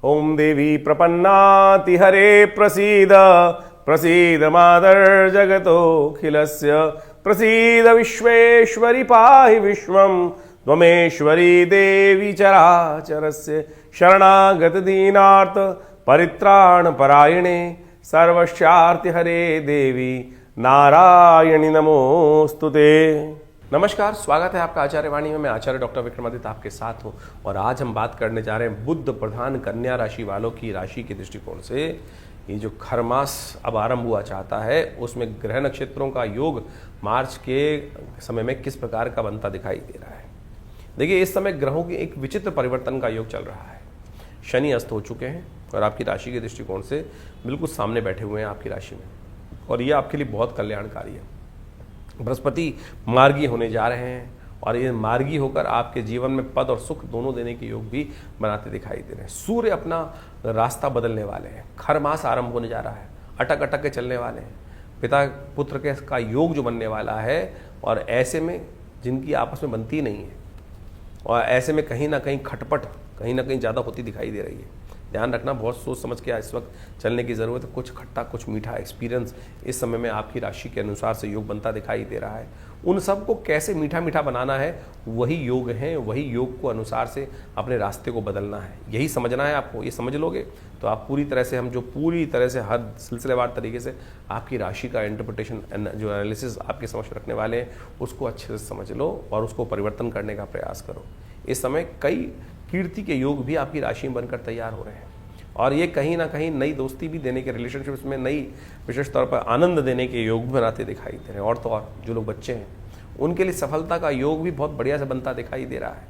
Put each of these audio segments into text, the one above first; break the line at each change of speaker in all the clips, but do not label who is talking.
ओम देवी प्रपन्नाति हरे प्रसीद प्रसीद मादर जगतोऽखिलस्य प्रसीद विश्वेश्वरी पाहि विश्वं त्वमेश्वरी देवी चराचरस्य शरणागत दीनार्थ परित्राण परायणे सर्वस्यार्ति हरे देवी नारायणी नमोस्तुते। नमस्कार, स्वागत है आपका आचार्य वाणी में। मैं आचार्य डॉक्टर विक्रमादित्य आपके साथ हूं और आज हम बात करने जा रहे हैं बुध प्रधान कन्या राशि वालों की राशि के दृष्टिकोण से। ये जो खर मास अब आरंभ हुआ चाहता है उसमें ग्रह नक्षत्रों का योग मार्च के समय में किस प्रकार का बनता दिखाई दे रहा है। देखिए, इस समय ग्रहों की एक विचित्र परिवर्तन का योग चल रहा है। शनि अस्त हो चुके हैं और आपकी राशि के दृष्टिकोण से बिल्कुल सामने बैठे हुए हैं आपकी राशि में, और ये आपके लिए बहुत कल्याणकारी है। बृहस्पति मार्गी होने जा रहे हैं और ये मार्गी होकर आपके जीवन में पद और सुख दोनों देने के योग भी बनाते दिखाई दे रहे हैं। सूर्य अपना रास्ता बदलने वाले हैं, खर मास आरंभ होने जा रहा है, अटक अटक के चलने वाले हैं। पिता पुत्र के का योग जो बनने वाला है, और ऐसे में जिनकी आपस में बनती नहीं है, और ऐसे में कहीं ना कहीं खटपट कहीं ना कहीं ज़्यादा होती दिखाई दे रही है। ध्यान रखना, बहुत सोच समझ के इस वक्त चलने की ज़रूरत है। कुछ खट्टा कुछ मीठा एक्सपीरियंस इस समय में आपकी राशि के अनुसार से योग बनता दिखाई दे रहा है। उन सब को कैसे मीठा मीठा बनाना है, वही योग है। वही योग को अनुसार से अपने रास्ते को बदलना है, यही समझना है आपको। ये समझ लोगे तो आप पूरी तरह से, हम जो पूरी तरह से हर सिलसिलेवार तरीके से आपकी राशि का इंटरप्रिटेशन जो एनालिसिस आपके समक्ष रखने वाले हैं उसको अच्छे से समझ लो और उसको परिवर्तन करने का प्रयास करो। इस समय कई कीर्ति के योग भी आपकी राशि में बनकर तैयार हो रहे हैं, और ये कहीं ना कहीं नई दोस्ती भी देने के, रिलेशनशिप्स में नई विशेष तौर पर आनंद देने के योग भी बनाते दिखाई दे रहे हैं। और तो और जो लोग बच्चे हैं उनके लिए सफलता का योग भी बहुत बढ़िया से बनता दिखाई दे रहा है।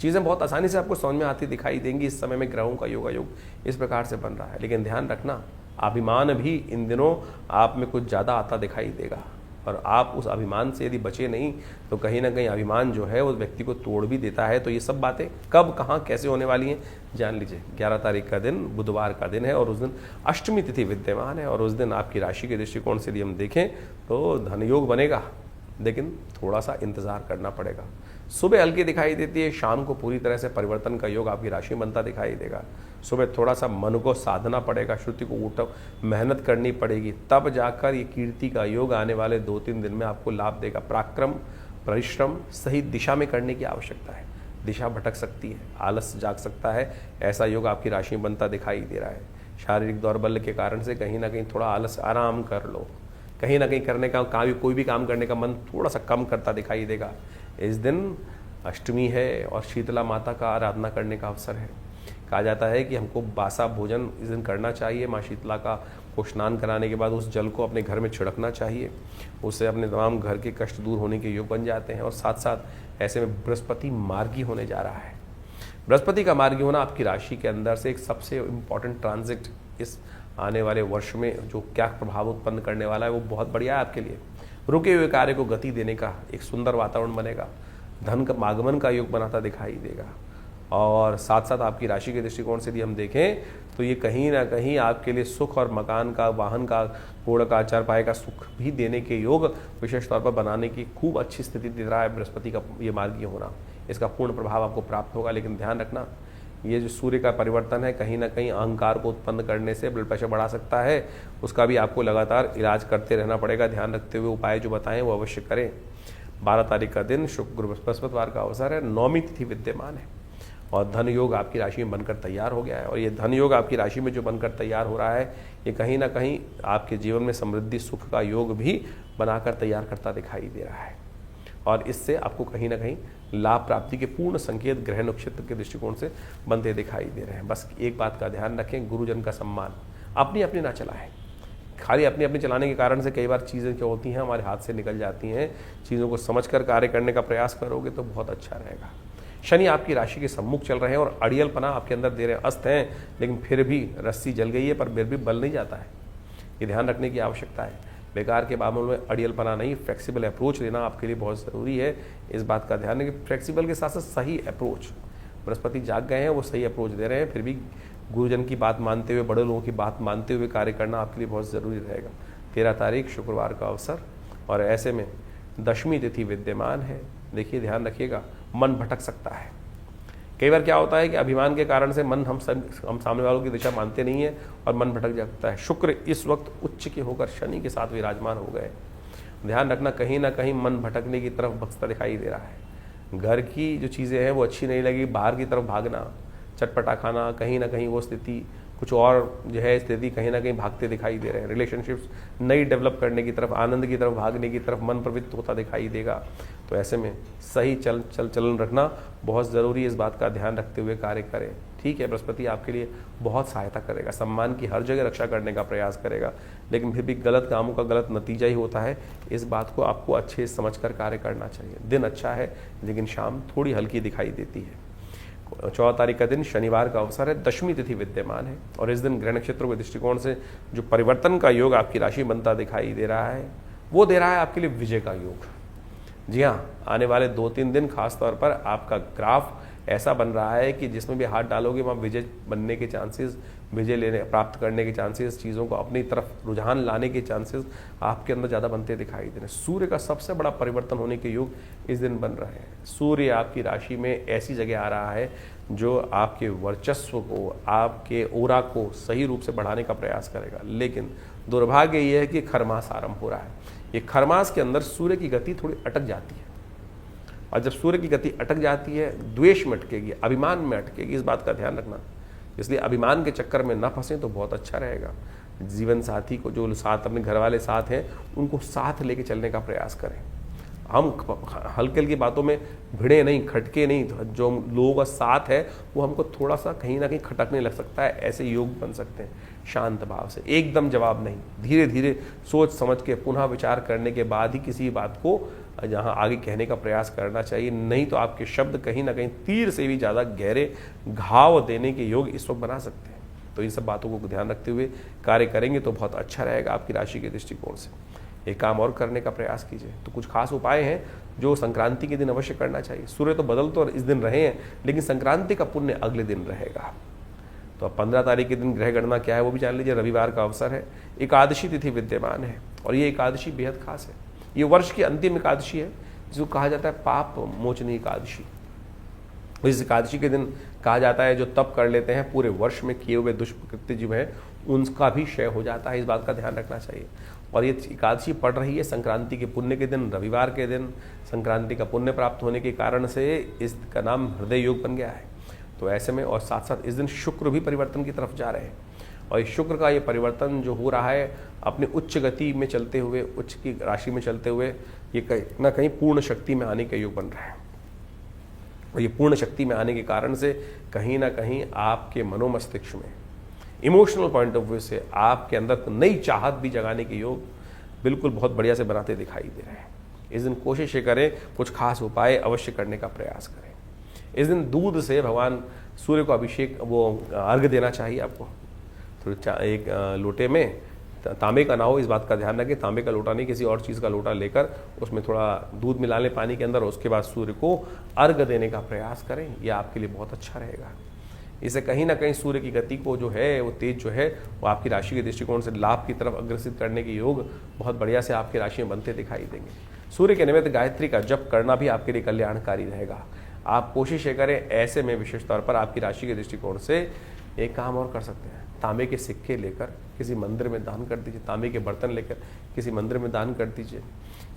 चीज़ें बहुत आसानी से आपको समझ में आती दिखाई देंगी। इस समय में ग्रहों का योग इस प्रकार से बन रहा है। लेकिन ध्यान रखना, अभिमान भी इन दिनों आप में कुछ ज़्यादा आता दिखाई देगा, और आप उस अभिमान से यदि बचे नहीं तो कहीं ना कहीं अभिमान जो है उस व्यक्ति को तोड़ भी देता है। तो ये सब बातें कब कहाँ कैसे होने वाली हैं जान लीजिए। 11 तारीख का दिन बुधवार का दिन है और उस दिन अष्टमी तिथि विद्यमान है, और उस दिन आपकी राशि के दृष्टिकोण से यदि हम देखें तो धन योग बनेगा, लेकिन थोड़ा सा इंतजार करना पड़ेगा। सुबह हल्की दिखाई देती है, शाम को पूरी तरह से परिवर्तन का योग आपकी राशि में बनता दिखाई देगा। सुबह थोड़ा सा मन को साधना पड़ेगा, श्रुति को उठ मेहनत करनी पड़ेगी, तब जाकर ये कीर्ति का योग आने वाले 2-3 दिन में आपको लाभ देगा। पराक्रम परिश्रम सही दिशा में करने की आवश्यकता है। दिशा भटक सकती है, आलस जाग सकता है, ऐसा योग आपकी राशि में बनता दिखाई दे रहा है। शारीरिक दौर्बल्य के कारण से कहीं ना कहीं थोड़ा आलस आराम कर लो, कहीं ना कहीं करने का कोई भी काम करने का मन थोड़ा सा कम करता दिखाई देगा। इस दिन अष्टमी है और शीतला माता का आराधना करने का अवसर है। कहा जाता है कि हमको बासा भोजन इस दिन करना चाहिए। माँ शीतला को स्नान कराने के बाद उस जल को अपने घर में छिड़कना चाहिए, उससे अपने तमाम घर के कष्ट दूर होने के योग बन जाते हैं। और साथ साथ ऐसे में बृहस्पति मार्गी होने जा रहा है। बृहस्पति का मार्गी होना आपकी राशि के अंदर से एक सबसे इम्पॉर्टेंट ट्रांजिट इस आने वाले वर्ष में जो क्या प्रभाव उत्पन्न करने वाला है वो बहुत बढ़िया है आपके लिए। रुके हुए कार्य को गति देने का एक सुंदर वातावरण बनेगा, धन का आगमन का योग बनाता दिखाई देगा। और साथ साथ आपकी राशि के दृष्टिकोण से यदि हम देखें तो ये कहीं ना कहीं आपके लिए सुख और मकान का, वाहन का, घोड़ा का, चारपाई का सुख भी देने के योग विशेष तौर पर बनाने की खूब अच्छी स्थिति दे रहा है बृहस्पति का ये मार्गी होना। इसका पूर्ण प्रभाव आपको प्राप्त होगा। लेकिन ध्यान रखना, ये जो सूर्य का परिवर्तन है कहीं ना कहीं अहंकार को उत्पन्न करने से ब्लड प्रेशर बढ़ा सकता है। उसका भी आपको लगातार इलाज करते रहना पड़ेगा। ध्यान रखते हुए उपाय जो बताएं वो अवश्य करें। 12 तारीख का दिन शुक्र बृहस्पतिवार का अवसर है, नौमी तिथि विद्यमान है और धन योग आपकी राशि में बनकर तैयार हो गया है। और ये धन योग आपकी राशि में जो बनकर तैयार हो रहा है ये कहीं ना कहीं आपके जीवन में समृद्धि सुख का योग भी बनाकर तैयार करता दिखाई दे रहा है, और इससे आपको कहीं ना कहीं लाभ प्राप्ति के पूर्ण संकेत ग्रह नक्षत्र के दृष्टिकोण से बनते दिखाई दे रहे हैं। बस एक बात का ध्यान रखें, गुरुजन का सम्मान अपनी अपनी ना चलाएं। खाली अपनी अपनी चलाने के कारण से कई बार चीज़ें क्या होती हैं हमारे हाथ से निकल जाती हैं। चीज़ों को समझकर कार्य करने का प्रयास करोगे तो बहुत अच्छा रहेगा। शनि आपकी राशि के सम्मुख चल रहे हैं और अड़ियलपना आपके अंदर दे रहे हैं। अस्त हैं लेकिन फिर भी रस्सी जल गई है, पर फिर भी बल नहीं जाता है। ये ध्यान रखने की आवश्यकता है। बेकार के मामलों में अड़ियलपना नहीं, फ्लेक्सिबल अप्रोच लेना आपके लिए बहुत ज़रूरी है। इस बात का ध्यान रखें, फ्लेक्सिबल के साथ साथ सही अप्रोच। बृहस्पति जाग गए हैं, वो सही अप्रोच दे रहे हैं, फिर भी गुरुजन की बात मानते हुए, बड़े लोगों की बात मानते हुए कार्य करना आपके लिए बहुत ज़रूरी रहेगा। 13 तारीख शुक्रवार का अवसर, और ऐसे में दशमी तिथि विद्यमान है। देखिए, ध्यान रखिएगा, मन भटक सकता है। कई बार क्या होता है कि अभिमान के कारण से हम सामने वालों की दिशा मानते नहीं है और मन भटक जाता है। शुक्र इस वक्त उच्च के होकर शनि के साथ विराजमान हो गए। ध्यान रखना, कहीं ना कहीं मन भटकने की तरफ भक्सता दिखाई दे रहा है। घर की जो चीज़ें हैं वो अच्छी नहीं लगी, बाहर की तरफ भागना, चटपटा खाना, कहीं ना कहीं वो स्थिति कुछ और जो है स्थिति कहीं ना कहीं भागते दिखाई दे रहे हैं। रिलेशनशिप्स नई डेवलप करने की तरफ, आनंद की तरफ भागने की तरफ मन प्रवृत्त होता दिखाई देगा। तो ऐसे में सही चलन रखना बहुत ज़रूरी है। इस बात का ध्यान रखते हुए कार्य करें। ठीक है, बृहस्पति आपके लिए बहुत सहायता करेगा, सम्मान की हर जगह रक्षा करने का प्रयास करेगा, लेकिन फिर भी गलत कामों का गलत नतीजा ही होता है। इस बात को आपको अच्छे समझकर कार्य करना चाहिए। दिन अच्छा है, लेकिन शाम थोड़ी हल्की दिखाई देती है। 14 तारीख का दिन शनिवार का अवसर है, दशमी तिथि विद्यमान है और इस दिन ग्रह नक्षत्रों के दृष्टिकोण से जो परिवर्तन का योग आपकी राशि बनता दिखाई दे रहा है, वो दे रहा है आपके लिए विजय का योग। जी हाँ, आने वाले 2-3 दिन खास तौर पर आपका ग्राफ ऐसा बन रहा है कि जिसमें भी हाथ डालोगे वहाँ विजय बनने के चांसेस, विजय लेने प्राप्त करने के चांसेस, चीज़ों को अपनी तरफ रुझान लाने के चांसेस आपके अंदर ज़्यादा बनते दिखाई दे रहे हैं। सूर्य का सबसे बड़ा परिवर्तन होने के योग इस दिन बन रहे हैं। सूर्य आपकी राशि में ऐसी जगह आ रहा है जो आपके वर्चस्व को, आपके ओरा को सही रूप से बढ़ाने का प्रयास करेगा। लेकिन दुर्भाग्य ये है कि खरमास आरंभ हो रहा है। ये खरमास के अंदर सूर्य की गति थोड़ी अटक जाती है, और जब सूर्य की गति अटक जाती है, द्वेष में अटकेगी, अभिमान में अटकेगी। इस बात का ध्यान रखना, इसलिए अभिमान के चक्कर में ना फंसें तो बहुत अच्छा रहेगा। जीवन साथी को, जो साथ अपने घर वाले साथ हैं, उनको साथ लेके चलने का प्रयास करें। हम हल्की हल्की बातों में भिड़े नहीं, खटके नहीं। तो जो लोगों का साथ है वो हमको थोड़ा सा कहीं ना कहीं खटकने लग सकता है। ऐसे योग बन सकते हैं। शांत भाव से, एकदम जवाब नहीं, धीरे धीरे सोच समझ के पुनः विचार करने के बाद ही किसी बात को जहाँ आगे कहने का प्रयास करना चाहिए। नहीं तो आपके शब्द कहीं ना कहीं तीर से भी ज़्यादा गहरे घाव देने के योग इस वक्त बना सकते हैं। तो इन सब बातों को ध्यान रखते हुए कार्य करेंगे तो बहुत अच्छा रहेगा आपकी राशि के दृष्टिकोण से। एक काम और करने का प्रयास कीजिए। तो कुछ खास उपाय हैं जो संक्रांति के दिन अवश्य करना चाहिए। सूर्य तो बदल तो इस दिन रहे हैं, लेकिन संक्रांति का पुण्य अगले दिन रहेगा। तो अब 15 तारीख के दिन ग्रह गणना क्या है वो भी जान लीजिए। रविवार का अवसर है, एकादशी तिथि विद्यमान है और ये एकादशी बेहद खास है। ये वर्ष की अंतिम एकादशी है, जिसको कहा जाता है पाप मोचनी एकादशी। इस एकादशी के दिन कहा जाता है जो तप कर लेते हैं, पूरे वर्ष में किए हुए दुष्कृत्य जो है उनका भी क्षय हो जाता है। इस बात का ध्यान रखना चाहिए। और ये एकादशी पड़ रही है संक्रांति के पुण्य के दिन, रविवार के दिन। संक्रांति का पुण्य प्राप्त होने के कारण से इसका नाम हृदय योग बन गया है। तो ऐसे में और साथ साथ इस दिन शुक्र भी परिवर्तन की तरफ जा रहे हैं और इस शुक्र का ये परिवर्तन जो हो रहा है अपने उच्च गति में चलते हुए, उच्च की राशि में चलते हुए, ये कहीं ना कहीं पूर्ण शक्ति में आने का योग बन रहा है। और ये पूर्ण शक्ति में आने के कारण से कहीं ना कहीं आपके मनोमस्तिष्क में, इमोशनल पॉइंट ऑफ व्यू से आपके अंदर नई चाहत भी जगाने के योग बिल्कुल बहुत बढ़िया से बनाते दिखाई दे रहे हैं। इस दिन कोशिश करें कुछ खास उपाय अवश्य करने का प्रयास करें। इस दिन दूध से भगवान सूर्य को अभिषेक, वो अर्घ देना चाहिए आपको। तो एक लोटे में, तांबे का ना हो, इस बात का ध्यान रखें। तांबे का लोटा नहीं, किसी और चीज़ का लोटा लेकर उसमें थोड़ा दूध मिला लें पानी के अंदर और उसके बाद सूर्य को अर्घ देने का प्रयास करें। यह आपके लिए बहुत अच्छा रहेगा। इससे कहीं ना कहीं सूर्य की गति को जो है, वो तेज जो है, वो आपकी राशि के दृष्टिकोण से लाभ की तरफ अग्रसित करने के योग बहुत बढ़िया से आपकी राशि में बनते दिखाई देंगे। सूर्य के निमित्त गायत्री का जप करना भी आपके लिए कल्याणकारी रहेगा। आप कोशिश करें। ऐसे में विशेष तौर पर आपकी राशि के दृष्टिकोण से एक काम और कर सकते हैं। तांबे के सिक्के लेकर किसी मंदिर में दान कर दीजिए। तांबे के बर्तन लेकर किसी मंदिर में दान कर दीजिए।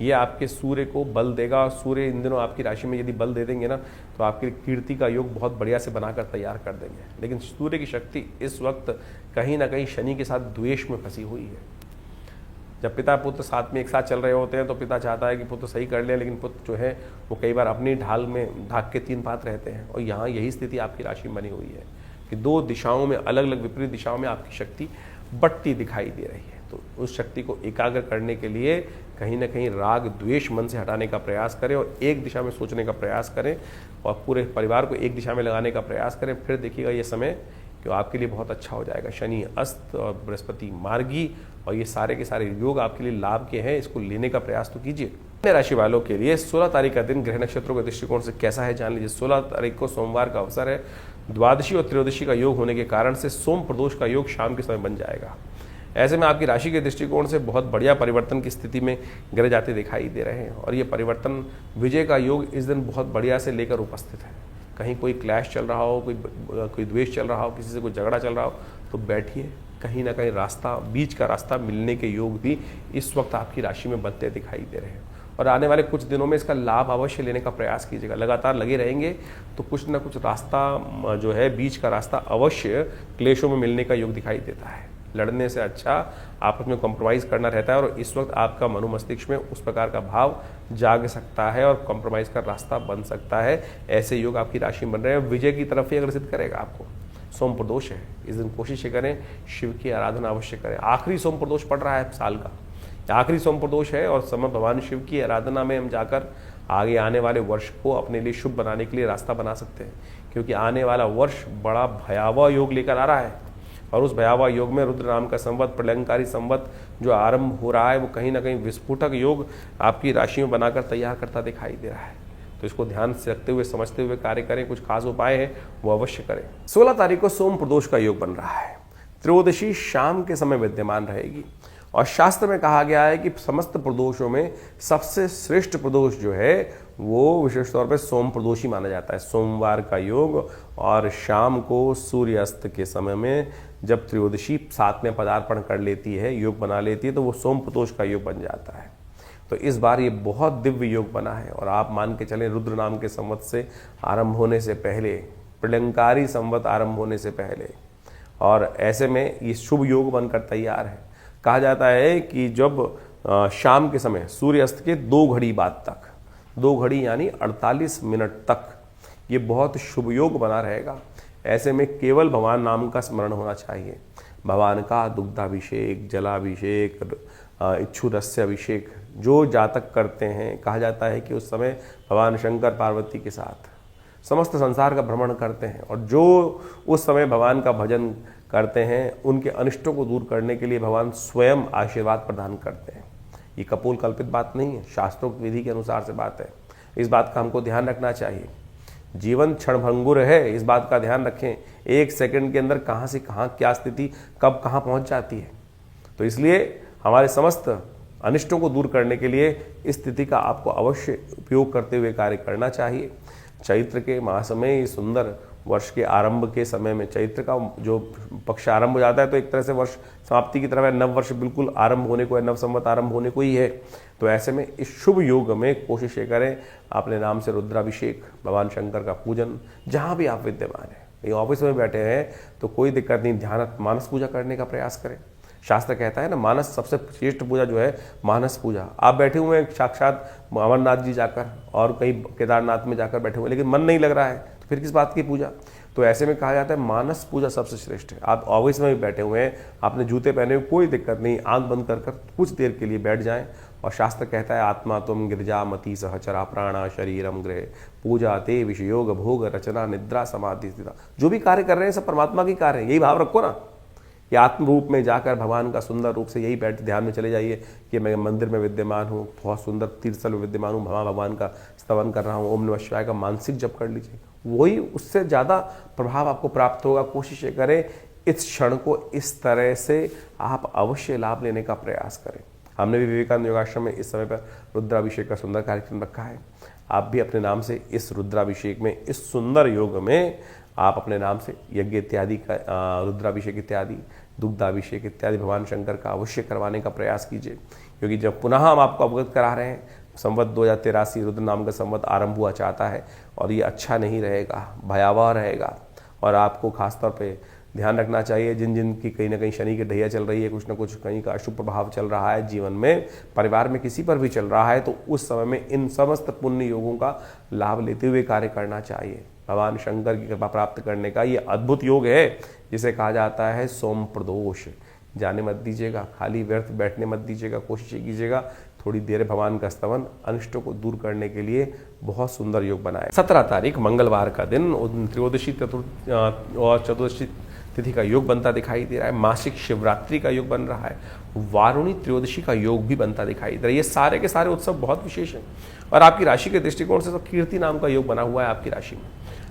ये आपके सूर्य को बल देगा और सूर्य इन दिनों आपकी राशि में यदि बल दे देंगे ना, तो आपकी कीर्ति का योग बहुत बढ़िया से बनाकर तैयार कर देंगे। लेकिन सूर्य की शक्ति इस वक्त कहीं ना कहीं शनि के साथ द्वेष में फंसी हुई है। जब पिता पुत्र साथ में एक साथ चल रहे होते हैं तो पिता चाहता है कि पुत्र सही कर ले, लेकिन पुत्र जो है वो कई बार अपनी ढाल में ढाक के 3 पात रहते हैं। और यहाँ यही स्थिति आपकी राशि में बनी हुई है कि 2 दिशाओं में, अलग अलग विपरीत दिशाओं में आपकी शक्ति बढ़ती दिखाई दे रही है। तो उस शक्ति को एकाग्र करने के लिए कहीं ना कहीं राग द्वेष मन से हटाने का प्रयास करें और एक दिशा में सोचने का प्रयास करें और पूरे परिवार को एक दिशा में लगाने का प्रयास करें। फिर देखिएगा ये समय कि आपके लिए बहुत अच्छा हो जाएगा। शनि अस्त और बृहस्पति मार्गी और ये सारे के सारे योग आपके लिए लाभ के हैं। इसको लेने का प्रयास तो कीजिए। कन्या राशि वालों के लिए 16 तारीख का दिन ग्रह नक्षत्रों के दृष्टिकोण से कैसा है जान लीजिए। 16 तारीख को सोमवार का अवसर है। द्वादशी और त्रयोदशी का योग होने के कारण से सोम प्रदोष का योग शाम के समय बन जाएगा। ऐसे में आपकी राशि के दृष्टिकोण से बहुत बढ़िया परिवर्तन की स्थिति में ग्रह जाते दिखाई दे रहे हैं और ये परिवर्तन विजय का योग इस दिन बहुत बढ़िया से लेकर उपस्थित है। कहीं कोई क्लैश चल रहा हो, कोई द्वेष चल रहा हो, किसी से कोई झगड़ा चल रहा हो, तो बैठिए, कहीं ना कहीं रास्ता, बीच का रास्ता मिलने के योग भी इस वक्त आपकी राशि में बनते दिखाई दे रहे हैं। और आने वाले कुछ दिनों में इसका लाभ अवश्य लेने का प्रयास कीजिएगा। लगातार लगे रहेंगे तो कुछ ना कुछ रास्ता जो है, बीच का रास्ता अवश्य क्लेशों में मिलने का योग दिखाई देता है। लड़ने से अच्छा आपस में कॉम्प्रोमाइज़ करना रहता है, और इस वक्त आपका मनोमस्तिष्क में उस प्रकार का भाव जाग सकता है और कॉम्प्रोमाइज़ का रास्ता बन सकता है। ऐसे योग आपकी राशि में बन रहे हैं, विजय की तरफ ही अग्रसित करेगा आपको। सोम प्रदोष है, इस दिन कोशिश करें शिव की आराधना अवश्य करें। आखिरी सोम प्रदोष पड़ रहा है साल का, आखिरी सोम प्रदोष है, और समय भगवान शिव की आराधना में हम जाकर आगे आने वाले वर्ष को अपने लिए शुभ बनाने के लिए रास्ता बना सकते हैं। क्योंकि आने वाला वर्ष बड़ा भयावह योग लेकर आ रहा है, और उस भयावह योग में रुद्र नाम का संवत, प्रलयंकारी संवत जो आरंभ हो रहा है, वो कहीं ना कहीं विस्फोटक योग आपकी राशि में बनाकर तैयार करता दिखाई दे रहा है। तो इसको ध्यान से रखते हुए, समझते हुए कार्य करें। कुछ खास उपाय हैं वो अवश्य करें। 16 तारीख को सोम प्रदोष का योग बन रहा है। त्रयोदशी शाम के समय विद्यमान रहेगी, और शास्त्र में कहा गया है कि समस्त प्रदोषों में सबसे श्रेष्ठ प्रदोष जो है वो विशेष तौर पर सोम प्रदोष ही माना जाता है। सोमवार का योग, और शाम को सूर्यास्त के समय में जब त्रयोदशी साथ में पदार्पण कर लेती है, योग बना लेती है, तो वो सोम प्रदोष का योग बन जाता है। तो इस बार ये बहुत दिव्य योग बना है, और आप मान के चलें रुद्र नाम के संवत से आरंभ होने से पहले, प्रलयंकारी संवत आरंभ होने से पहले, और ऐसे में ये शुभ योग बनकर तैयार है। कहा जाता है कि जब शाम के समय सूर्यास्त के 2 घड़ी बाद तक, 2 घड़ी यानी 48 मिनट तक ये बहुत शुभ योग बना रहेगा। ऐसे में केवल भगवान नाम का स्मरण होना चाहिए। भगवान का दुग्धाभिषेक, जलाभिषेक, इच्छुरस्य अभिषेक जो जातक करते हैं, कहा जाता है कि उस समय भगवान शंकर पार्वती के साथ समस्त संसार का भ्रमण करते हैं, और जो उस समय भगवान का भजन करते हैं उनके अनिष्टों को दूर करने के लिए भगवान स्वयं आशीर्वाद प्रदान करते हैं। ये कपोल कल्पित बात नहीं है, शास्त्रोक्त विधि के अनुसार से बात है। इस बात का हमको ध्यान रखना चाहिए। जीवन क्षणभंगुर है, इस बात का ध्यान रखें। 1 सेकंड के अंदर कहाँ से कहाँ क्या स्थिति कब कहाँ पहुँच जाती है। तो इसलिए हमारे समस्त अनिष्टों को दूर करने के लिए इस स्थिति का आपको अवश्य उपयोग करते हुए कार्य करना चाहिए। चैत्र के मास में, ये सुंदर वर्ष के आरंभ के समय में, चैत्र का जो पक्ष आरंभ हो जाता है तो एक तरह से वर्ष समाप्ति की तरफ है, नव वर्ष बिल्कुल आरंभ होने को है, नव संवत आरंभ होने को ही है। तो ऐसे में इस शुभ योग में कोशिश ये करें अपने नाम से रुद्राभिषेक, भगवान शंकर का पूजन, जहाँ भी आप विद्यमान हैं। ये ऑफिस में बैठे हैं तो कोई दिक्कत नहीं, ध्यान मानस पूजा करने का प्रयास करें। शास्त्र कहता है ना, मानस सबसे श्रेष्ठ पूजा जो है मानस पूजा। आप बैठे हुए हैं साक्षात अमरनाथ जी जाकर और कहीं केदारनाथ में जाकर बैठे हुए, लेकिन मन नहीं लग रहा है, तो फिर किस बात की पूजा। तो ऐसे में कहा जाता है मानस पूजा सबसे श्रेष्ठ है। आप ऑफिस में भी बैठे हुए हैं, आपने जूते पहने हुए, कोई दिक्कत नहीं, आंख बंद कर कुछ देर के लिए बैठ जाएं। और शास्त्र कहता है आत्मा तुम गिरजामती सहचरा प्राणा शरीरम गृह पूजा ते विषयोग भोग रचना निद्रा समाधि स्थिता। जो भी कार्य कर रहे हैं सब परमात्मा की कार्य है, यही भाव रखो ना। ये आत्म रूप में जाकर भगवान का सुंदर रूप से यही बैठ ध्यान में चले जाइए कि मैं मंदिर में विद्यमान हूँ, बहुत सुंदर तीर्थस्थल में विद्यमान हूँ, भगवान का स्तवन कर रहा हूँ, ओम नमः शिवाय का मानसिक जप कर लीजिए, वही उससे ज़्यादा प्रभाव आपको प्राप्त होगा। कोशिश करें इस क्षण को इस तरह से आप अवश्य लाभ लेने का प्रयास करें। हमने भी विवेकानंद योगाश्रम में इस समय पर रुद्राभिषेक का सुंदर कार्यक्रम रखा है। आप भी अपने नाम से इस रुद्राभिषेक में, इस सुंदर योग में आप अपने नाम से यज्ञ इत्यादि का, रुद्राभिषेक इत्यादि, दुग्धाभिषेक इत्यादि भगवान शंकर का अवश्य करवाने का प्रयास कीजिए। क्योंकि जब पुनः हम आपको अवगत करा रहे हैं, संवत 2083 रुद्र नाम का संवत आरंभ हुआ चाहता है, और ये अच्छा नहीं रहेगा, भयावह रहेगा। और आपको खासतौर पे ध्यान रखना चाहिए, जिन जिन की कहीं ना कहीं शनि की ढैया चल रही है, कुछ ना कुछ कहीं का अशुभ प्रभाव चल रहा है जीवन में, परिवार में किसी पर भी चल रहा है, तो उस समय में इन समस्त पुण्य योगों का लाभ लेते हुए कार्य करना चाहिए। भगवान शंकर की कृपा प्राप्त करने का ये अद्भुत योग है जिसे कहा जाता है सोम प्रदोष। जाने मत दीजिएगा, खाली व्यर्थ बैठने मत दीजिएगा, कोशिश कीजिएगा थोड़ी देर भगवान का स्तवन अनिष्टों को दूर करने के लिए बहुत सुंदर योग बनाए। 17 तारीख मंगलवार का दिन त्रयोदशी और चतुर्दशी तिथि का योग बनता दिखाई दे रहा है। मासिक शिवरात्रि का योग बन रहा है, वारुणी त्रयोदशी का योग भी बनता दिखाई दे रहा है। ये सारे के सारे उत्सव बहुत विशेष हैं, और आपकी राशि के दृष्टिकोण से तो कीर्ति नाम का योग बना हुआ है आपकी राशि में,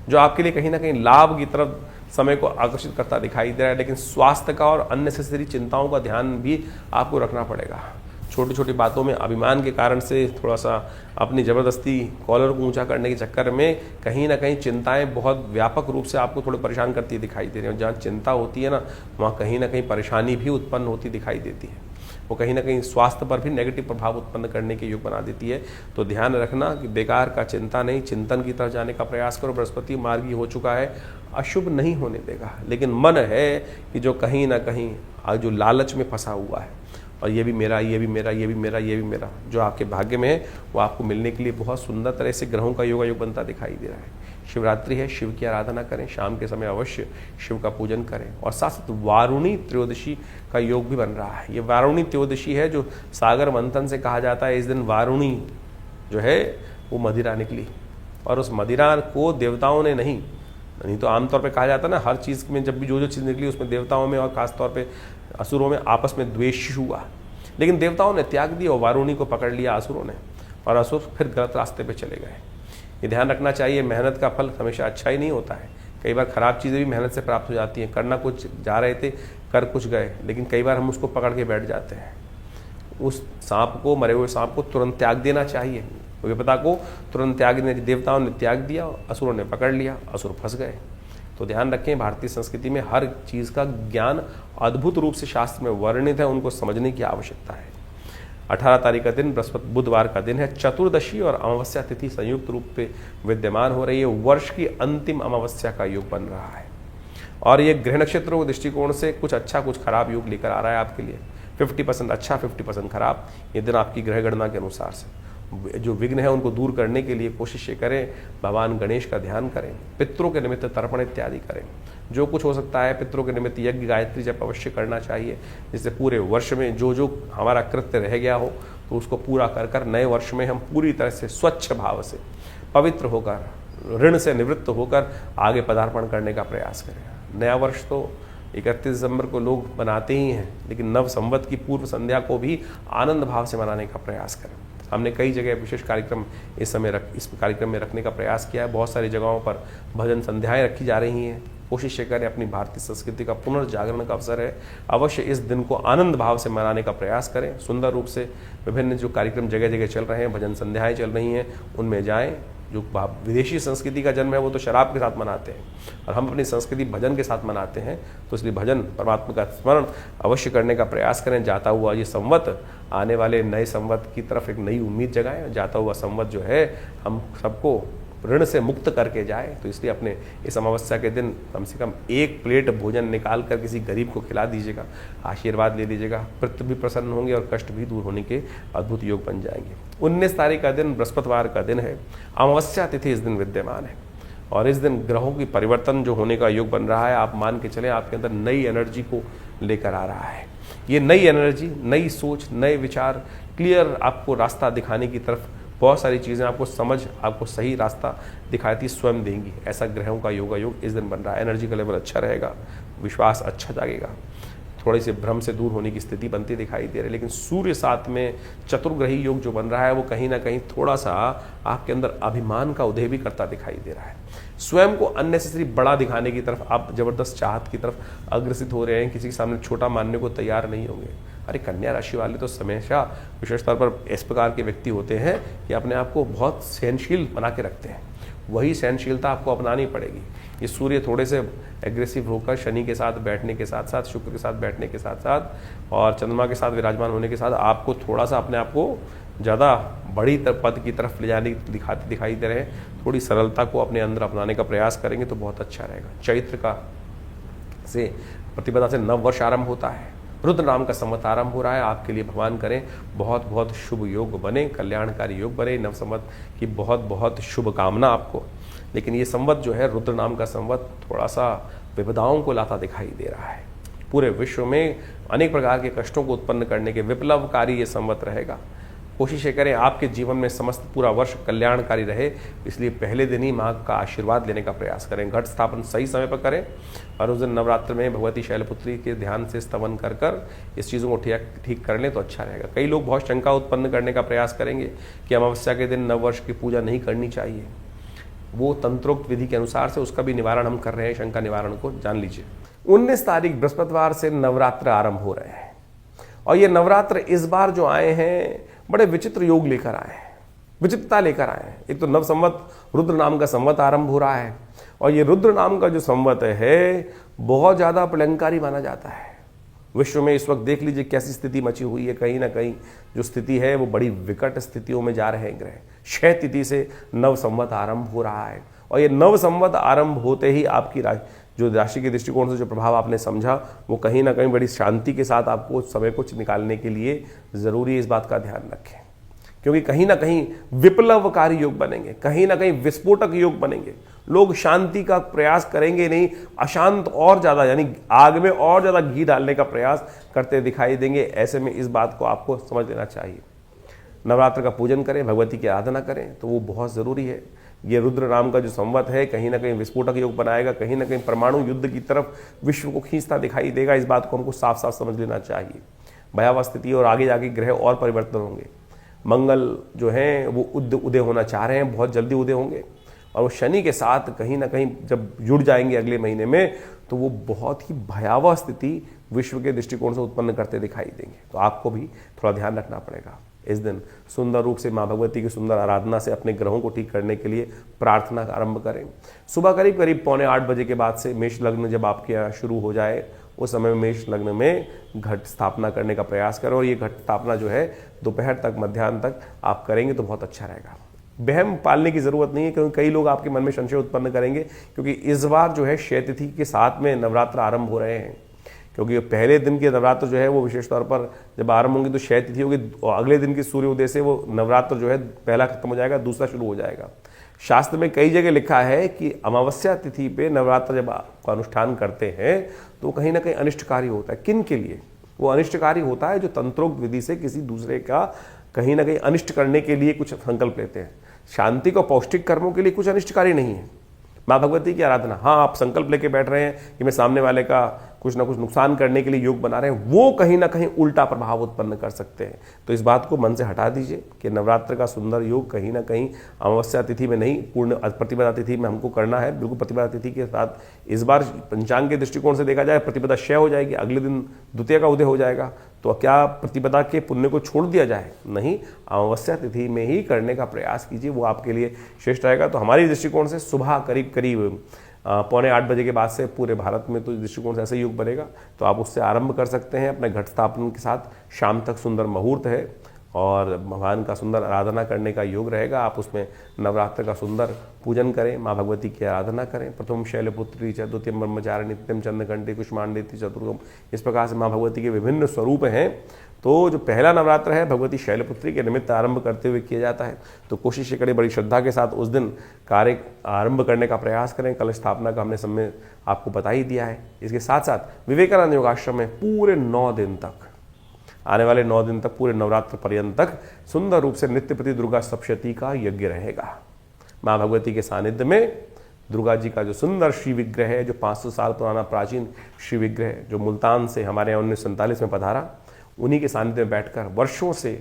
जो आपके लिए कहीं ना कहीं लाभ की तरफ समय को आकर्षित करता दिखाई दे रहा है। लेकिन स्वास्थ्य का और अननेसेसरी चिंताओं का ध्यान भी आपको रखना पड़ेगा। छोटी छोटी बातों में अभिमान के कारण से थोड़ा सा अपनी ज़बरदस्ती कॉलर को ऊंचा करने के चक्कर में कहीं ना कहीं चिंताएं बहुत व्यापक रूप से आपको थोड़े परेशान करती दिखाई दे रही हैं। जहाँ चिंता होती है ना, वहाँ कहीं ना कहीं परेशानी भी उत्पन्न होती दिखाई देती है। वो कहीं ना कहीं स्वास्थ्य पर भी नेगेटिव प्रभाव उत्पन्न करने के योग बना देती है। तो ध्यान रखना कि बेकार का चिंता नहीं, चिंतन की तरफ जाने का प्रयास करो। बृहस्पति मार्गी हो चुका है, अशुभ नहीं होने देगा, लेकिन मन है कि जो कहीं ना कहीं जो लालच में फंसा हुआ है, और ये भी मेरा, ये भी मेरा, ये भी मेरा, ये भी मेरा, जो आपके भाग्य में है वो आपको मिलने के लिए बहुत सुंदर तरह से ग्रहों का योग बनता दिखाई दे रहा है। शिवरात्रि है, शिव की आराधना करें, शाम के समय अवश्य शिव का पूजन करें। और साथ साथ वारुणी त्रयोदशी का योग भी बन रहा है। ये वारुणी त्रयोदशी है जो सागर मंथन से कहा जाता है। इस दिन वारुणी जो है वो मदिरा निकली, और उस मदिरा को देवताओं ने नहीं तो आमतौर पे कहा जाता है ना, हर चीज़ में जब भी जो चीज़ निकली उसमें देवताओं में और खासतौर पे असुरों में आपस में द्वेष हुआ, लेकिन देवताओं ने त्याग दिया और वारुणी को पकड़ लिया असुरों ने, और असुर फिर गलत रास्ते पे चले गए। ये ध्यान रखना चाहिए, मेहनत का फल हमेशा अच्छा ही नहीं होता है। कई बार खराब चीज़ें भी मेहनत से प्राप्त हो जाती हैं। करना कुछ जा रहे थे, कर कुछ गए, लेकिन कई बार हम उसको पकड़ के बैठ जाते हैं। उस सांप को, मरे हुए सांप को तुरंत त्याग देना चाहिए, विपदा को तुरंत त्याग देना। देवताओं ने त्याग दिया, असुरों ने पकड़ लिया, असुर फंस गए। तो ध्यान रखें, भारतीय संस्कृति में हर चीज़ का ज्ञान अद्भुत रूप से शास्त्र में वर्णित है, उनको समझने की आवश्यकता है। 18 तारीख का दिन बृहस्पति बुधवार का दिन है। चतुर्दशी और अमावस्या तिथि संयुक्त रूप से विद्यमान हो रही है। वर्ष की अंतिम अमावस्या का योग बन रहा है, और ये ग्रह नक्षत्रों के दृष्टिकोण से कुछ अच्छा कुछ खराब योग लेकर आ रहा है आपके लिए। 50% अच्छा, 50% खराब। ये दिन आपकी ग्रह गणना के अनुसार से जो विघ्न है उनको दूर करने के लिए कोशिश करें, भगवान गणेश का ध्यान करें, पितरों के निमित्त तर्पण इत्यादि करें। जो कुछ हो सकता है पितरों के निमित्त यज्ञ गायत्री जप अवश्य करना चाहिए, जिससे पूरे वर्ष में जो जो हमारा कृत्य रह गया हो तो उसको पूरा कर कर नए वर्ष में हम पूरी तरह से स्वच्छ भाव से, पवित्र होकर, ऋण से निवृत्त होकर आगे पदार्पण करने का प्रयास करें। नया वर्ष तो 31 दिसंबर को लोग मनाते ही हैं, लेकिन नव संवत की पूर्व संध्या को भी आनंद भाव से मनाने का प्रयास करें। हमने कई जगह विशेष कार्यक्रम इस कार्यक्रम में रखने का प्रयास किया है। बहुत सारी जगहों पर भजन संध्याएं रखी जा रही हैं। कोशिश करें, अपनी भारतीय संस्कृति का पुनर्जागरण का अवसर है, अवश्य इस दिन को आनंद भाव से मनाने का प्रयास करें। सुंदर रूप से विभिन्न जो कार्यक्रम जगह जगह चल रहे हैं, भजन संध्याएं चल रही हैं, उनमें जाएं। जो विदेशी संस्कृति का जन्म है वो तो शराब के साथ मनाते हैं, और हम अपनी संस्कृति भजन के साथ मनाते हैं। तो इसलिए भजन, परमात्मा का स्मरण अवश्य करने का प्रयास करें। जाता हुआ ये संवत, आने वाले नए संवत की तरफ एक नई उम्मीद जगाएं। जाता हुआ संवत जो है हम सबको ऋण से मुक्त करके जाए। तो इसलिए अपने इस अमावस्या के दिन कम से कम 1 प्लेट भोजन निकाल कर किसी गरीब को खिला दीजिएगा, आशीर्वाद ले लीजिएगा। पितृ भी प्रसन्न होंगे और कष्ट भी दूर होने के अद्भुत योग बन जाएंगे। 19 तारीख का दिन बृहस्पतिवार का दिन है। अमावस्या तिथि इस दिन विद्यमान है, और इस दिन ग्रहों की परिवर्तन जो होने का योग बन रहा है, आप मान के चलें आपके अंदर नई एनर्जी को लेकर आ रहा है। ये नई एनर्जी, नई सोच, नए विचार, क्लियर आपको रास्ता दिखाने की तरफ बहुत सारी चीज़ें आपको समझ, आपको सही रास्ता दिखाती स्वयं देंगी। ऐसा ग्रहों का योग इस दिन बन रहा है। एनर्जी का लेवल अच्छा रहेगा, विश्वास अच्छा जागेगा, थोड़ी सी भ्रम से दूर होने की स्थिति बनती दिखाई दे रही है। लेकिन सूर्य साथ में चतुर्ग्रही योग जो बन रहा है वो कहीं ना कहीं थोड़ा सा आपके अंदर अभिमान का उदय भी करता दिखाई दे रहा है। स्वयं को अननेसेसरी बड़ा दिखाने की तरफ आप जबरदस्त चाहत की तरफ अग्रसित हो रहे हैं, किसी के सामने छोटा मानने को तैयार नहीं होंगे। अरे कन्या राशि वाले तो हमेशा विशेष तौर पर इस प्रकार के व्यक्ति होते हैं कि अपने आप को बहुत सहनशील बना के रखते हैं। वही सहनशीलता आपको अपनानी पड़ेगी। ये सूर्य थोड़े से एग्रेसिव होकर शनि के साथ बैठने के साथ साथ, शुक्र के साथ बैठने के साथ साथ और चंद्रमा के साथ विराजमान होने के साथ आपको थोड़ा सा अपने आप को ज़्यादा बड़ी पद की तरफ ले जाने दिखाई दे रहे हैं। थोड़ी सरलता को अपने अंदर अपनाने का प्रयास करेंगे तो बहुत अच्छा रहेगा। चैत्र का से प्रतिपदा से नव वर्ष आरंभ होता है, रुद्र नाम का संवत आरंभ हो रहा है। आपके लिए भगवान करें बहुत बहुत शुभ योग बने, कल्याणकारी योग बने। नव संवत की बहुत बहुत शुभकामना आपको। लेकिन ये संवत जो है, रुद्र नाम का संवत, थोड़ा सा विपदाओं को लाता दिखाई दे रहा है। पूरे विश्व में अनेक प्रकार के कष्टों को उत्पन्न करने के विप्लवकारी ये संवत रहेगा। कोशिश करें आपके जीवन में समस्त पूरा वर्ष कल्याणकारी रहे, इसलिए पहले दिन ही माँ का आशीर्वाद लेने का प्रयास करें। घट स्थापन सही समय पर करें, और उस दिन नवरात्र में भगवती शैलपुत्री के ध्यान से स्तवन कर कर इस चीज़ों को ठीक कर लें तो अच्छा रहेगा। कई लोग बहुत शंका उत्पन्न करने का प्रयास करेंगे कि अमावस्या के दिन नववर्ष की पूजा नहीं करनी चाहिए। वो तंत्रोक्त विधि के अनुसार से उसका भी निवारण हम कर रहे हैं, शंका निवारण को जान लीजिए। 19 तारीख बृहस्पतिवार से नवरात्र आरंभ हो रहे हैं, और ये नवरात्र इस बार जो आए हैं बड़े विचित्र योग लेकर आए हैं, विचित्रता लेकर आए हैं। एक तो नव संवत रुद्र नाम का संवत आरंभ हो रहा है, और ये रुद्र नाम का जो संवत है बहुत ज़्यादा प्रलंकारी माना जाता है। विश्व में इस वक्त देख लीजिए कैसी स्थिति मची हुई है। कहीं ना कहीं जो स्थिति है वो बड़ी विकट स्थितियों में जा रहे हैं ग्रह। क्षय तिथि से नव संवत आरंभ हो रहा है, और ये नव संवत आरंभ होते ही आपकी जो राशि के दृष्टिकोण से जो प्रभाव आपने समझा वो कहीं ना कहीं बड़ी शांति के साथ आपको समय कुछ निकालने के लिए ज़रूरी है। इस बात का ध्यान रखें, क्योंकि कहीं ना कहीं विप्लवकारी योग बनेंगे, कहीं ना कहीं विस्फोटक योग बनेंगे। लोग शांति का प्रयास करेंगे नहीं, अशांत और ज़्यादा, यानी आग में और ज़्यादा घी डालने का प्रयास करते दिखाई देंगे। ऐसे में इस बात को आपको समझ लेना चाहिए। नवरात्र का पूजन करें, भगवती की आराधना करें, तो वो बहुत ज़रूरी है। ये रुद्र नाम का जो संवत है कहीं ना कहीं विस्फोटक योग बनाएगा, कहीं ना कहीं परमाणु युद्ध की तरफ विश्व को खींचता दिखाई देगा। इस बात को हमको साफ साफ समझ लेना चाहिए। भयावह स्थिति और आगे जाके ग्रह और परिवर्तन होंगे। मंगल जो है वो उदय होना चाह रहे हैं, बहुत जल्दी उदय होंगे, और वो शनि के साथ कहीं ना कहीं जब जुड़ जाएंगे अगले महीने में, तो वो बहुत ही भयावह स्थिति विश्व के दृष्टिकोण से उत्पन्न करते दिखाई देंगे। तो आपको भी थोड़ा ध्यान रखना पड़ेगा। इस दिन सुंदर रूप से माँ भगवती की सुंदर आराधना से अपने ग्रहों को ठीक करने के लिए प्रार्थना आरंभ करें। सुबह करीब करीब 7:45 बजे के बाद से मेष लग्न जब आपके यहाँ शुरू हो जाए, उस समय में मेष लग्न में घट स्थापना करने का प्रयास करें, और ये घट स्थापना जो है दोपहर तक, मध्याह्न तक आप करेंगे तो बहुत अच्छा रहेगा। वहम पालने की जरूरत नहीं है, क्योंकि कई लोग आपके मन में संशय उत्पन्न करेंगे, क्योंकि इस बार जो है क्षय तिथि के साथ में नवरात्र आरंभ हो रहे हैं। क्योंकि पहले दिन के नवरात्र जो है वो विशेष तौर पर जब आरंभ होंगी तो क्षय तिथि होगी, और अगले दिन के सूर्योदय से वो नवरात्र जो है पहला खत्म हो जाएगा, दूसरा शुरू हो जाएगा। शास्त्र में कई जगह लिखा है कि अमावस्या तिथि पे नवरात्र जब आप अनुष्ठान करते हैं तो कहीं ना कहीं अनिष्टकारी होता है। किन के लिए वो अनिष्टकारी होता है? जो तंत्रोक्त विधि से किसी दूसरे का कहीं ना कहीं अनिष्ट करने के लिए कुछ संकल्प लेते हैं। शांति को पौष्टिक कर्मों के लिए कुछ अनिष्टकारी नहीं है। माँ भगवती की आराधना, हाँ आप संकल्प लेके बैठ रहे हैं कि मैं सामने वाले का कुछ ना कुछ नुकसान करने के लिए योग बना रहे हैं, वो कहीं ना कहीं उल्टा प्रभाव उत्पन्न कर सकते हैं। तो इस बात को मन से हटा दीजिए कि नवरात्र का सुंदर योग कहीं ना कहीं अमावस्या तिथि में नहीं, पूर्ण प्रतिपदा तिथि में हमको करना है। बिल्कुल प्रतिपदा तिथि के साथ इस बार पंचांग के दृष्टिकोण से देखा जाए प्रतिपदा क्षय हो जाएगी, अगले दिन द्वितीय का उदय हो जाएगा। तो क्या प्रतिपदा के पुण्य को छोड़ दिया जाए? नहीं, अमावस्या तिथि में ही करने का प्रयास कीजिए, वो आपके लिए श्रेष्ठ रहेगा। तो हमारी दृष्टिकोण से सुबह करीब करीब 7:45 बजे के बाद से पूरे भारत में तो इस दृष्टिकोण से ऐसा योग बनेगा, तो आप उससे आरंभ कर सकते हैं अपने घट स्थापन के साथ। शाम तक सुंदर मुहूर्त है और भगवान का सुंदर आराधना करने का योग रहेगा। आप उसमें नवरात्र का सुंदर पूजन करें, माँ भगवती की आराधना करें। प्रथम शैलपुत्री च, द्वितीयम ब्रह्मचारिणी, तृतीयम चंद्रघंटी कुष्मांडेति, चतुर्थम, इस प्रकार से माँ भगवती के विभिन्न स्वरूप हैं। तो जो पहला नवरात्र है भगवती शैलपुत्री के निमित्त आरंभ करते हुए किया जाता है। तो कोशिश करें बड़ी श्रद्धा के साथ उस दिन कार्य आरंभ करने का प्रयास करें। कलश स्थापना का हमने समय आपको बता ही दिया है। इसके साथ साथ विवेकानंद योगाश्रम में पूरे 9 दिन तक, आने वाले 9 दिन तक, पूरे नवरात्र पर्यंत तक सुंदर रूप से नित्य प्रति दुर्गा सप्तशती का यज्ञ रहेगा। माँ भगवती के सानिध्य में दुर्गा जी का जो सुंदर श्री विग्रह है, जो 500 साल पुराना प्राचीन श्री विग्रह जो मुल्तान से हमारे यहाँ 1947 में पधारा, उन्हीं के सानिध्य में बैठकर वर्षों से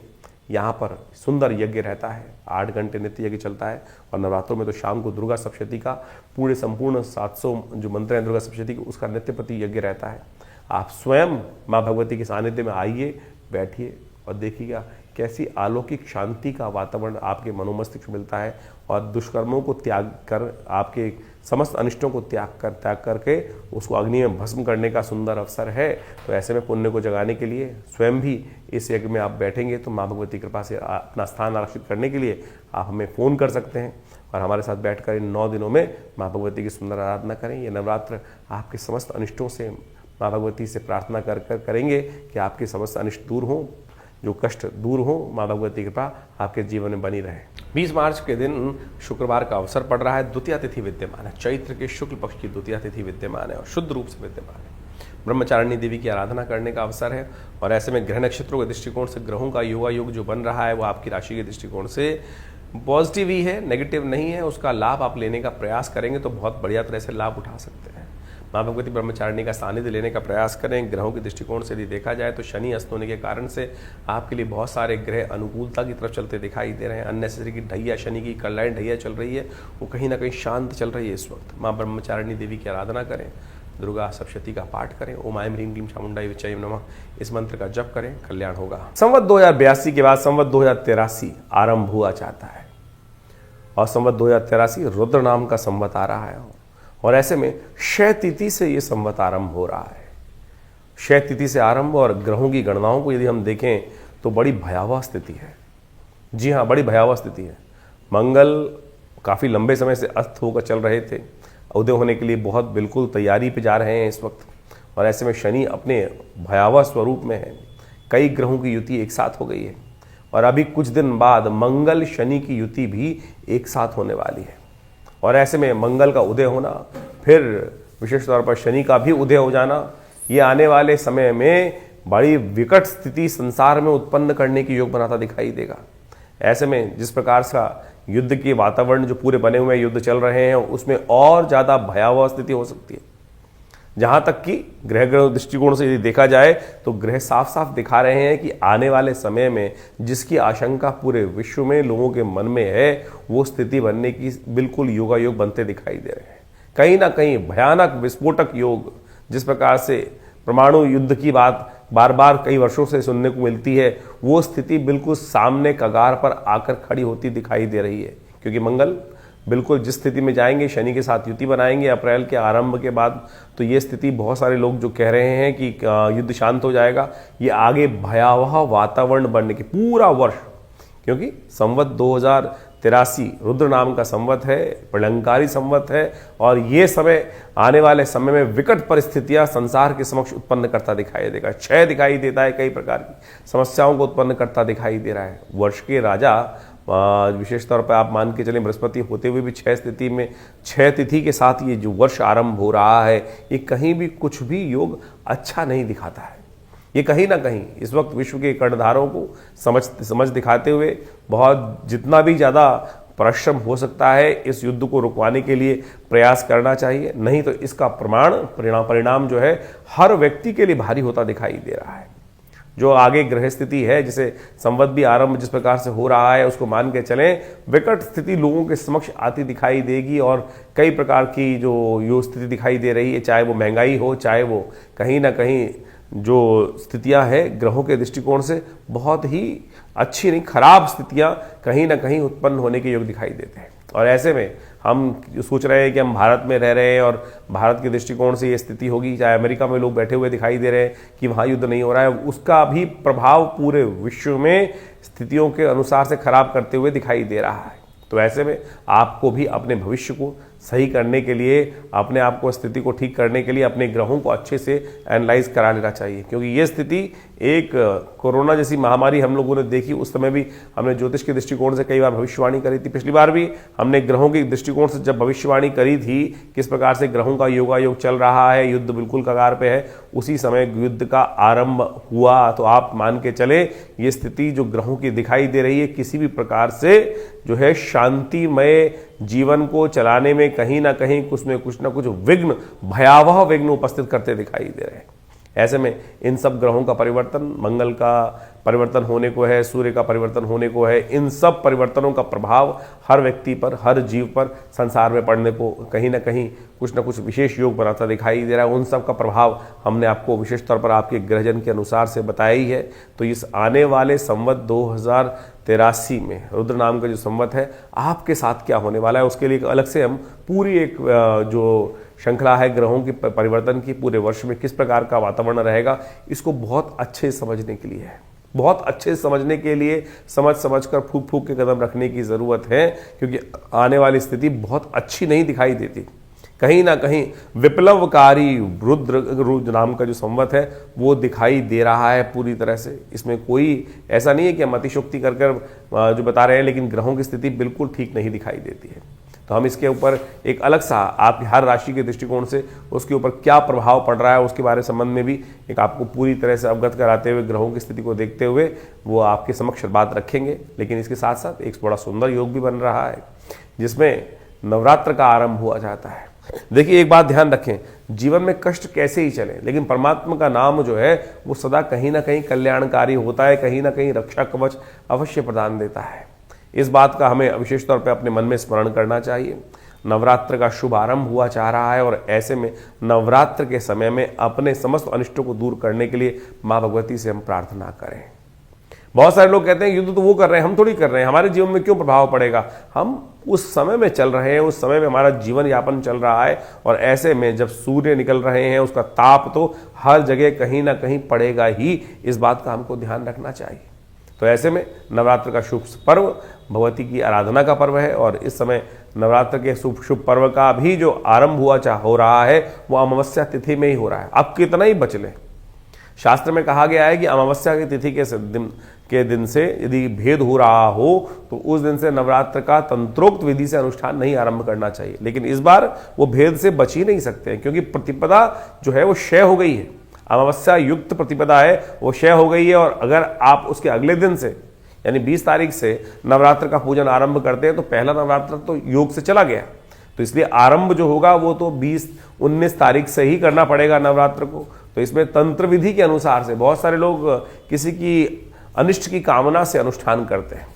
यहाँ पर सुंदर यज्ञ रहता है। 8 घंटे नित्य यज्ञ चलता है, और नवरात्रों में तो शाम को दुर्गा सप्तशती का पूरे संपूर्ण 700 जो मंत्र हैं दुर्गा सप्तशती के, उसका नित्य प्रति यज्ञ रहता है। आप स्वयं माँ भगवती के सानिध्य में आइए, बैठिए और देखिएगा कैसी अलौकिक शांति का वातावरण आपके मनोमस्तिष्क मिलता है, और दुष्कर्मों को त्याग कर, आपके समस्त अनिष्टों को त्याग करके उसको अग्नि में भस्म करने का सुंदर अवसर है। तो ऐसे में पुण्य को जगाने के लिए स्वयं भी इस यज्ञ में आप बैठेंगे तो माँ भगवती कृपा से अपना स्थान आरक्षित करने के लिए आप हमें फ़ोन कर सकते हैं, और हमारे साथ बैठकर इन 9 दिनों में माँ भगवती की सुंदर आराधना करें। ये नवरात्र आपके समस्त अनिष्टों से माँ भगवती से प्रार्थना कर करेंगे कि आपके समस्त अनिष्ट दूर हों, जो कष्ट दूर हो। माँ भगवती की कृपा आपके जीवन में बनी रहे। 20 मार्च के दिन शुक्रवार का अवसर पड़ रहा है। द्वितीया तिथि विद्यमान है, चैत्र के शुक्ल पक्ष की द्वितीया तिथि विद्यमान है और शुद्ध रूप से विद्यमान है। ब्रह्मचारिणी देवी की आराधना करने का अवसर है, और ऐसे में ग्रह नक्षत्रों के दृष्टिकोण से ग्रहों का योगायोग जो बन रहा है वो आपकी राशि के दृष्टिकोण से पॉजिटिव ही है, नेगेटिव नहीं है। उसका लाभ आप लेने का प्रयास करेंगे तो बहुत बढ़िया तरह से लाभ उठा सकते हैं। माँ भगवती ब्रह्मचारिणी का सानिध्य लेने का प्रयास करें। ग्रहों के दृष्टिकोण से यदि देखा जाए तो शनि अस्त होने के कारण से आपके लिए बहुत सारे ग्रह अनुकूलता की तरफ चलते दिखाई दे रहे हैं। अननेसेसरी की ढैया, शनि की कल्याण ढैया चल रही है, वो कहीं ना कहीं शांत चल रही है इस वक्त। माँ ब्रह्मचारिणी देवी की आराधना करें, दुर्गा सप्तशती का पाठ करें, ओम ऐं ह्रीं क्लीं चामुंडाय विच्चय नमः, इस मंत्र का जप करें, कल्याण होगा। संवत 2082 के बाद संवत 2083 आरंभ हुआ चाहता है और संवत 2083 रुद्र नाम का संवत आ रहा है और ऐसे में क्षय तिथि से ये संवत आरंभ हो रहा है। क्षय तिथि से आरंभ और ग्रहों की गणनाओं को यदि हम देखें तो बड़ी भयावह स्थिति है। जी हाँ, बड़ी भयावह स्थिति है। मंगल काफ़ी लंबे समय से अस्त होकर चल रहे थे, उदय होने के लिए बहुत बिल्कुल तैयारी पे जा रहे हैं इस वक्त, और ऐसे में शनि अपने भयावह स्वरूप में है। कई ग्रहों की युति एक साथ हो गई है और अभी कुछ दिन बाद मंगल शनि की युति भी एक साथ होने वाली है और ऐसे में मंगल का उदय होना, फिर विशेष तौर पर शनि का भी उदय हो जाना, ये आने वाले समय में बड़ी विकट स्थिति संसार में उत्पन्न करने की योग बनाता दिखाई देगा। ऐसे में जिस प्रकार का युद्ध के वातावरण जो पूरे बने हुए युद्ध चल रहे हैं उसमें और ज़्यादा भयावह स्थिति हो सकती है। जहाँ तक कि ग्रह दृष्टिकोण से यदि देखा जाए तो ग्रह साफ साफ दिखा रहे हैं कि आने वाले समय में जिसकी आशंका पूरे विश्व में लोगों के मन में है वो स्थिति बनने की बिल्कुल योगायोग बनते दिखाई दे रहे हैं। कहीं ना कहीं भयानक विस्फोटक योग, जिस प्रकार से परमाणु युद्ध की बात बार बार कई वर्षों से सुनने को मिलती है, वो स्थिति बिल्कुल सामने कगार पर आकर खड़ी होती दिखाई दे रही है। क्योंकि मंगल बिल्कुल जिस स्थिति में जाएंगे, शनि के साथ युति बनाएंगे अप्रैल के आरंभ के बाद, तो ये स्थिति बहुत सारे लोग जो कह रहे हैं कि युद्ध शांत हो जाएगा, ये आगे भयावह वातावरण बनने की पूरा वर्ष, क्योंकि संवत 2083 रुद्र नाम का संवत है, प्रलंकारी संवत है और ये समय आने वाले समय में विकट परिस्थितियां संसार के समक्ष उत्पन्न करता दिखाई देगा। क्षय दिखाई देता है, कई प्रकार की समस्याओं को उत्पन्न करता दिखाई दे रहा है। वर्ष के राजा विशेष तौर पर आप मान के चलें बृहस्पति होते हुए भी क्षय तिथि के साथ ये जो वर्ष आरंभ हो रहा है, ये कहीं भी कुछ भी योग अच्छा नहीं दिखाता है। ये कहीं ना कहीं इस वक्त विश्व के कर्णधारों को समझ दिखाते हुए बहुत जितना भी ज़्यादा परिश्रम हो सकता है इस युद्ध को रुकवाने के लिए प्रयास करना चाहिए, नहीं तो इसका परिणाम जो है हर व्यक्ति के लिए भारी होता दिखाई दे रहा है। जो आगे ग्रह स्थिति है, जिसे संवत भी आरंभ जिस प्रकार से हो रहा है, उसको मान के चलें विकट स्थिति लोगों के समक्ष आती दिखाई देगी और कई प्रकार की जो स्थिति दिखाई दे रही है, चाहे वो महंगाई हो, चाहे वो कहीं ना कहीं जो स्थितियां हैं ग्रहों के दृष्टिकोण से बहुत ही अच्छी नहीं, खराब स्थितियां कहीं ना कहीं उत्पन्न होने के योग दिखाई देते हैं। और ऐसे में हम सोच रहे हैं कि हम भारत में रह रहे हैं और भारत के दृष्टिकोण से ये स्थिति होगी, चाहे अमेरिका में लोग बैठे हुए दिखाई दे रहे हैं कि वहाँ युद्ध नहीं हो रहा है, उसका भी प्रभाव पूरे विश्व में स्थितियों के अनुसार से खराब करते हुए दिखाई दे रहा है। तो ऐसे में आपको भी अपने भविष्य को सही करने के लिए, अपने आप को स्थिति को ठीक करने के लिए अपने ग्रहों को अच्छे से एनालाइज करा लेना चाहिए। क्योंकि ये स्थिति एक कोरोना जैसी महामारी हम लोगों ने देखी, उस समय भी हमने ज्योतिष के दृष्टिकोण से कई बार भविष्यवाणी करी थी। पिछली बार भी हमने ग्रहों के दृष्टिकोण से जब भविष्यवाणी करी थी, किस प्रकार से ग्रहों का योगायोग चल रहा है, युद्ध बिल्कुल कगार पे है, उसी समय युद्ध का आरंभ हुआ। तो आप मान के चले ये स्थिति जो ग्रहों की दिखाई दे रही है, किसी भी प्रकार से जो है शांतिमय जीवन को चलाने में कहीं ना कहीं कुछ ना कुछ विघ्न, भयावह विघ्न उपस्थित करते दिखाई दे रहे हैं। ऐसे में इन सब ग्रहों का परिवर्तन, मंगल का परिवर्तन होने को है, सूर्य का परिवर्तन होने को है, इन सब परिवर्तनों का प्रभाव हर व्यक्ति पर, हर जीव पर, संसार में पड़ने को कहीं ना कहीं कुछ ना कुछ विशेष योग बनाता दिखाई दे रहा है। उन सब का प्रभाव हमने आपको विशेष तौर पर आपके ग्रहजन के अनुसार से बताया ही है। तो इस आने वाले संवत 2083 में रुद्र नाम का जो संवत है, आपके साथ क्या होने वाला है, उसके लिए अलग से हम पूरी एक जो श्रृंखला है ग्रहों की परिवर्तन की, पूरे वर्ष में किस प्रकार का वातावरण रहेगा, इसको बहुत अच्छे समझने के लिए है। बहुत अच्छे समझने के लिए समझ कर फूक के कदम रखने की ज़रूरत है, क्योंकि आने वाली स्थिति बहुत अच्छी नहीं दिखाई देती। कहीं ना कहीं विप्लवकारी रुद्र नाम का जो संवत है वो दिखाई दे रहा है पूरी तरह से। इसमें कोई ऐसा नहीं है कि हम अतिशोक्ति कर जो बता रहे हैं, लेकिन ग्रहों की स्थिति बिल्कुल ठीक नहीं दिखाई देती है। तो हम इसके ऊपर एक अलग सा आपकी हर राशि के दृष्टिकोण से उसके ऊपर क्या प्रभाव पड़ रहा है उसके बारे संबंध में भी एक आपको पूरी तरह से अवगत कराते हुए, ग्रहों की स्थिति को देखते हुए वो आपके समक्ष बात रखेंगे। लेकिन इसके साथ साथ एक बड़ा सुंदर योग भी बन रहा है जिसमें नवरात्र का आरंभ हुआ जाता है। देखिए, एक बात ध्यान रखें, जीवन में कष्ट कैसे ही चले, लेकिन परमात्मा का नाम जो है वो सदा कहीं ना कहीं कल्याणकारी होता है, कहीं ना कहीं रक्षा कवच अवश्य प्रदान देता है। इस बात का हमें विशेष तौर पर अपने मन में स्मरण करना चाहिए। नवरात्र का शुभ आरंभ हुआ चाह रहा है और ऐसे में नवरात्र के समय में अपने समस्त अनिष्टों को दूर करने के लिए माँ भगवती से हम प्रार्थना करें। बहुत सारे लोग कहते हैं युद्ध तो वो कर रहे हैं, हम थोड़ी कर रहे हैं, हमारे जीवन में क्यों प्रभाव पड़ेगा। हम उस समय में चल रहे हैं, उस समय में हमारा जीवन यापन चल रहा है और ऐसे में जब सूर्य निकल रहे हैं उसका ताप तो हर जगह कहीं ना कहीं पड़ेगा ही, इस बात का हमको ध्यान रखना चाहिए। तो ऐसे में नवरात्र का शुभ पर्व भगवती की आराधना का पर्व है और इस समय नवरात्र के शुभ पर्व का भी जो आरंभ हो रहा है वो अमावस्या तिथि में ही हो रहा है। अब कितना ही बच लें, शास्त्र में कहा गया है कि अमावस्या की तिथि के दिन से यदि भेद हो रहा हो तो उस दिन से नवरात्र का तंत्रोक्त विधि से अनुष्ठान नहीं आरंभ करना चाहिए। लेकिन इस बार वो भेद से बच ही नहीं सकते क्योंकि प्रतिपदा जो है वो क्षय हो गई है, अमावस्या युक्त प्रतिपदा है वो क्षय हो गई है। और अगर आप उसके अगले दिन से यानी 20 तारीख से नवरात्र का पूजन आरंभ करते हैं तो पहला नवरात्र तो योग से चला गया, तो इसलिए आरंभ जो होगा वो तो 20-19 तारीख से ही करना पड़ेगा नवरात्र को। तो इसमें तंत्र विधि के अनुसार से बहुत सारे लोग किसी की अनिष्ट की कामना से अनुष्ठान करते हैं।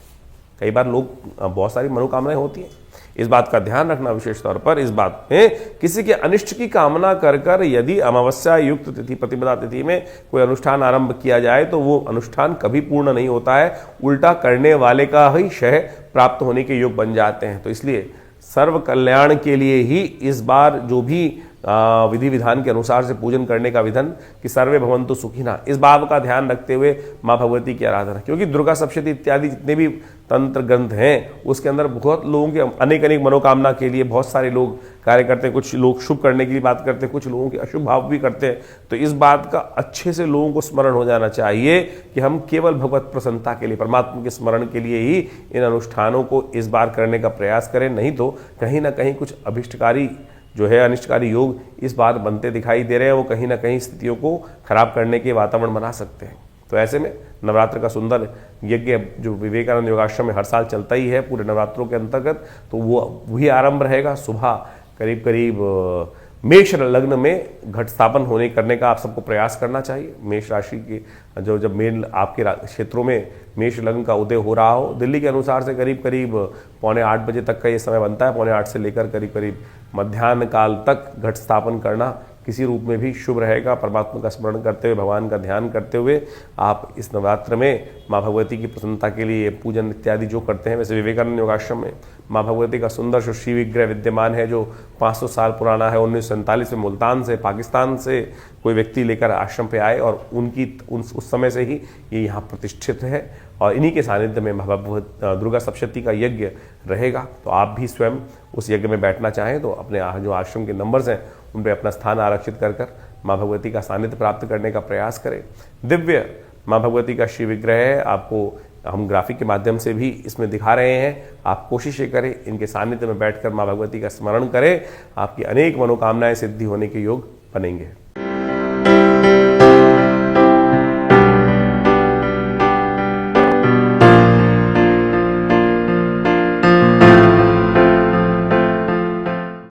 कई बार लोग बहुत सारी मनोकामनाएं होती हैं, इस बात का ध्यान रखना विशेष तौर पर। इस बात में किसी के अनिष्ट की कामना कर कर यदि अमावस्या युक्त तिथि प्रतिपदा तिथि में कोई अनुष्ठान आरंभ किया जाए तो वो अनुष्ठान कभी पूर्ण नहीं होता है, उल्टा करने वाले का ही क्षय प्राप्त होने के योग बन जाते हैं। तो इसलिए सर्व कल्याण के लिए ही इस बार जो भी विधि विधान के अनुसार से पूजन करने का विधान कि सर्वे भवन्तु सुखिनः, इस बात का ध्यान रखते हुए माँ भगवती की आराधना, क्योंकि दुर्गा सप्तशती इत्यादि जितने भी तंत्र ग्रंथ हैं उसके अंदर बहुत लोगों के अनेक अनेक मनोकामना के लिए बहुत सारे लोग कार्य करते हैं। कुछ लोग शुभ करने की बात करते हैं, कुछ लोगों के अशुभ भाव भी करते हैं। तो इस बात का अच्छे से लोगों को स्मरण हो जाना चाहिए कि हम केवल भगवत प्रसन्नता के लिए, परमात्मा के स्मरण के लिए ही इन अनुष्ठानों को इस बार करने का प्रयास करें, नहीं तो कहीं ना कहीं कुछ अभिष्टकारी जो है अनिष्टकारी योग इस बार बनते दिखाई दे रहे हैं, वो कहीं ना कहीं स्थितियों को खराब करने के वातावरण बना सकते हैं। तो ऐसे में नवरात्र का सुंदर यज्ञ जो विवेकानंद योगाश्रम में हर साल चलता ही है पूरे नवरात्रों के अंतर्गत, तो वो वही आरंभ रहेगा। सुबह करीब करीब मेष लग्न में घट स्थापन करने का आप सबको प्रयास करना चाहिए। मेष राशि के जब मेन आपके क्षेत्रों में मेष लग्न का उदय हो रहा हो, दिल्ली के अनुसार से करीब करीब 7:45 बजे तक का ये समय बनता है। 7:45 से लेकर करीब करीब मध्याह्न काल तक घट स्थापन करना किसी रूप में भी शुभ रहेगा। परमात्मा का स्मरण करते हुए, भगवान का ध्यान करते हुए आप इस नवरात्र में माँ भगवती की प्रसन्नता के लिए पूजन इत्यादि जो करते हैं। वैसे विवेकानंद योगाश्रम में माँ भगवती का सुंदर श्री विग्रह विद्यमान है जो 500 साल पुराना है। 1947 में मुल्तान से, पाकिस्तान से कोई व्यक्ति लेकर आश्रम पे आए और उस समय से ही ये यहाँ प्रतिष्ठित है और इन्हीं के सानिध्य में दुर्गा सप्तशती का यज्ञ रहेगा। तो आप भी स्वयं उस यज्ञ में बैठना चाहें तो अपने जो आश्रम के नंबर्स हैं उन पर अपना स्थान आरक्षित कर माँ भगवती का सानिध्य प्राप्त करने का प्रयास करें। दिव्य माँ भगवती का श्री विग्रह है, आपको हम ग्राफिक के माध्यम से भी इसमें दिखा रहे हैं। आप कोशिश करें इनके सानिध्य में बैठकर माँ भगवती का स्मरण करें, आपकी अनेक मनोकामनाएं सिद्धि होने के योग बनेंगे।